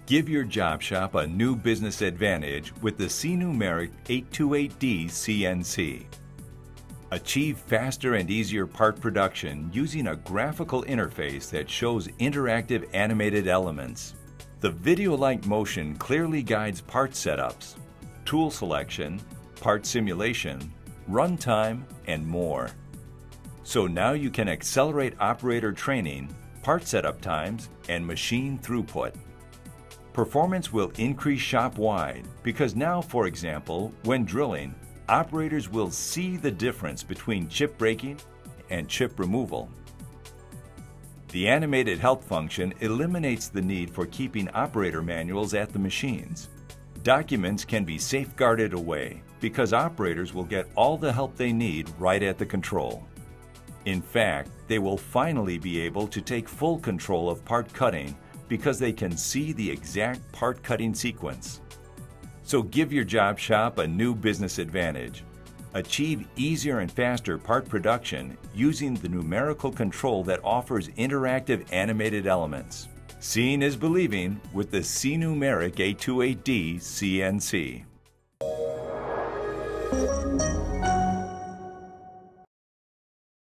Give your job shop a new business advantage with the Sinumerik 828D CNC. Achieve faster and easier part production using a graphical interface that shows interactive animated elements. The video-like motion clearly guides part setups, tool selection, part simulation, runtime, and more. So now you can accelerate operator training, part setup times, and machine throughput. Performance will increase shop-wide because now, for example, when drilling, operators will see the difference between chip breaking and chip removal. The animated help function eliminates the need for keeping operator manuals at the machines. Documents can be safeguarded away because operators will get all the help they need right at the control. In fact, they will finally be able to take full control of part cutting because they can see the exact part cutting sequence. So give your job shop a new business advantage. Achieve easier and faster part production using the numerical control that offers interactive animated elements. Seeing is believing with the Sinumerik 828D CNC.